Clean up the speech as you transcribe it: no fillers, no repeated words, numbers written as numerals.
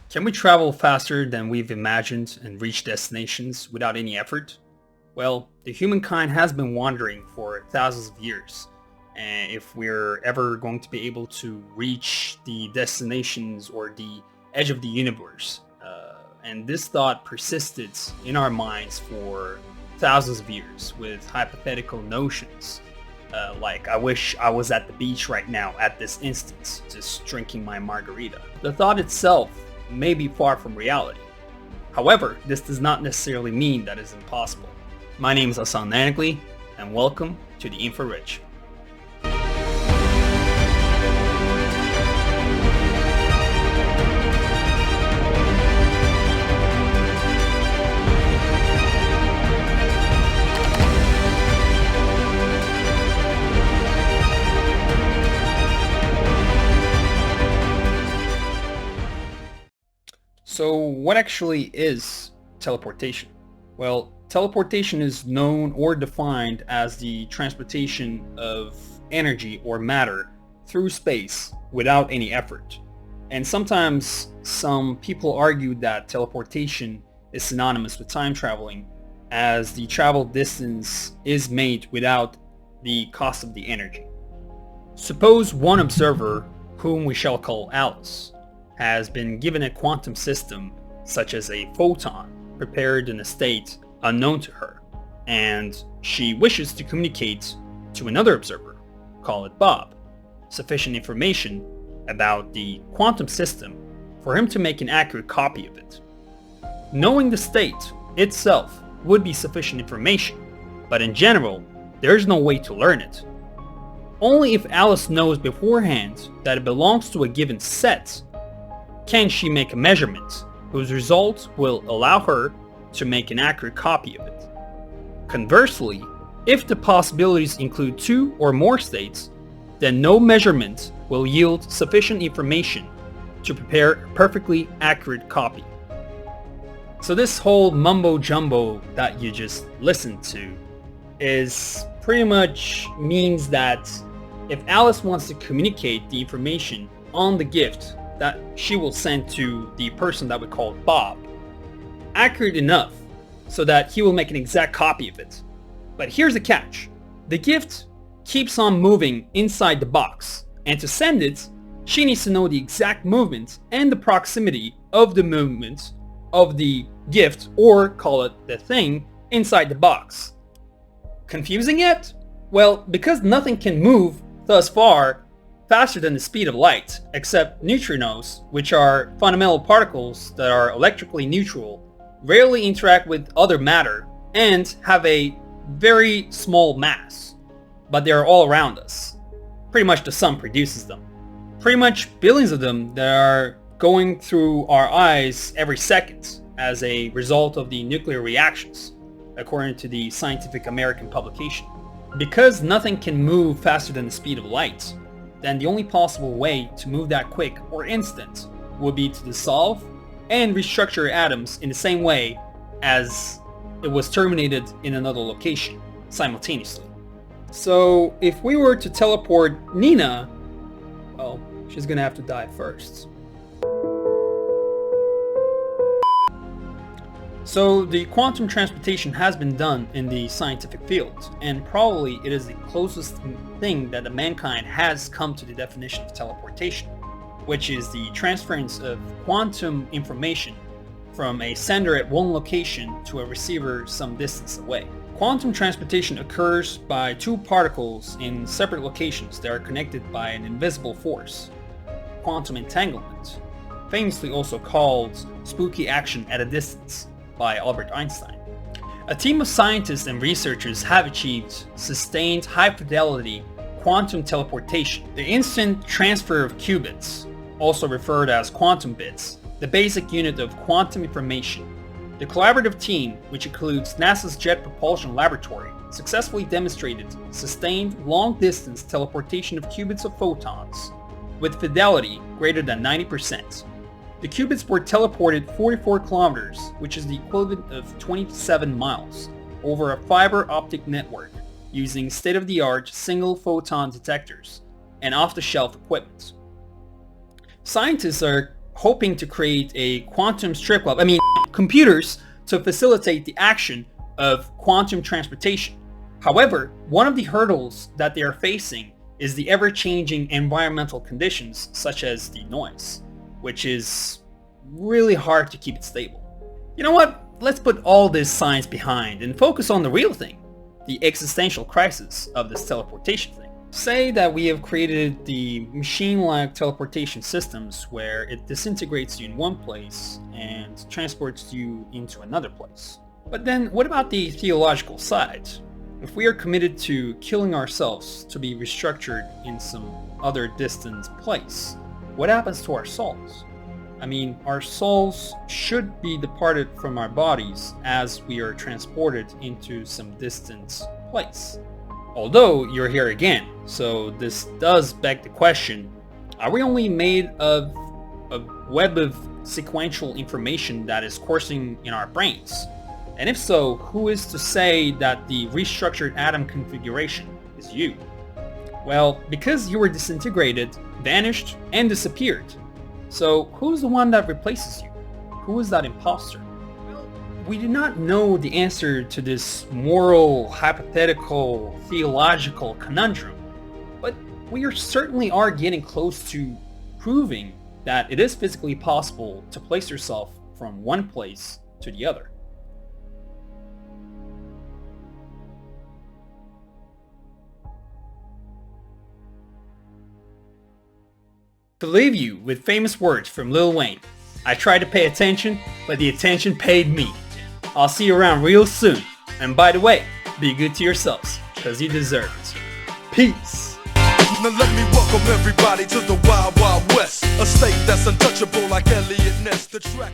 Can we travel faster than we've imagined and reach destinations without any effort? Well, the humankind has been wandering for thousands of years, and if we're ever going to be able to reach the destinations or the edge of the universe, and this thought persisted in our minds for thousands of years with hypothetical notions, like I wish I was at the beach right now at this instant, just drinking my margarita. The thought itself may be far from reality. However, this does not necessarily mean that it's impossible. My name is Hassan Nanagli, and welcome to the Infra-Rich. So what actually is teleportation? Well, teleportation is known or defined as the transportation of energy or matter through space without any effort. And sometimes some people argue that teleportation is synonymous with time traveling, as the travel distance is made without the cost of the energy. Suppose one observer, whom we shall call Alice, has been given a quantum system such as a photon prepared in a state unknown to her, and she wishes to communicate to another observer, call it Bob, sufficient information about the quantum system for him to make an accurate copy of it. Knowing the state itself would be sufficient information, but in general, there's no way to learn it. Only if Alice knows beforehand that it belongs to a given set can she make a measurement whose result will allow her to make an accurate copy of it. Conversely, if the possibilities include two or more states, then no measurement will yield sufficient information to prepare a perfectly accurate copy. So this whole mumbo jumbo that you just listened to is pretty much means that if Alice wants to communicate the information on the gift that she will send to the person that we call Bob, accurate enough so that he will make an exact copy of it. But here's the catch. The gift keeps on moving inside the box, and to send it, she needs to know the exact movement and the proximity of the movement of the gift, or call it the thing, inside the box. Confusing yet? Well, because nothing can move thus far faster than the speed of light, except neutrinos, which are fundamental particles that are electrically neutral, rarely interact with other matter, and have a very small mass. But they are all around us. Pretty much the sun produces them. Pretty much billions of them that are going through our eyes every second as a result of the nuclear reactions, according to the Scientific American publication. Because nothing can move faster than the speed of light, then the only possible way to move that quick or instant would be to dissolve and restructure atoms in the same way as it was terminated in another location simultaneously. So if we were to teleport Nina, well, she's gonna have to die first. So the quantum transportation has been done in the scientific field, and probably it is the closest thing that mankind has come to the definition of teleportation, which is the transference of quantum information from a sender at one location to a receiver some distance away. Quantum transportation occurs by two particles in separate locations that are connected by an invisible force, quantum entanglement, famously also called spooky action at a distance by Albert Einstein. A team of scientists and researchers have achieved sustained high-fidelity quantum teleportation, the instant transfer of qubits, also referred as quantum bits, the basic unit of quantum information. The collaborative team, which includes NASA's Jet Propulsion Laboratory, successfully demonstrated sustained long-distance teleportation of qubits of photons with fidelity greater than 90%. The qubits were teleported 44 kilometers, which is the equivalent of 27 miles, over a fiber optic network using state-of-the-art single photon detectors and off-the-shelf equipment. Scientists are hoping to create a quantum strip club, computers, to facilitate the action of quantum transportation. However, one of the hurdles that they are facing is the ever-changing environmental conditions, such as the noise, which is really hard to keep it stable. You know what? Let's put all this science behind and focus on the real thing, the existential crisis of this teleportation thing. Say that we have created the machine-like teleportation systems where it disintegrates you in one place and transports you into another place. But then what about the theological side? If we are committed to killing ourselves to be restructured in some other distant place, what happens to our souls? Our souls should be departed from our bodies as we are transported into some distant place. Although you're here again, so this does beg the question, are we only made of a web of sequential information that is coursing in our brains? And if so, who is to say that the restructured atom configuration is you? Well, because you were disintegrated, vanished, and disappeared. So who's the one that replaces you? Who is that imposter? Well, we do not know the answer to this moral, hypothetical, theological conundrum, but we certainly are getting close to proving that it is physically possible to place yourself from one place to the other. To leave you with famous words from Lil Wayne, I tried to pay attention, but the attention paid me. I'll see you around real soon. And by the way, be good to yourselves, because you deserve it. Peace. Now let me welcome everybody to the Wild Wild West, a state that's untouchable like Elliot Ness. The track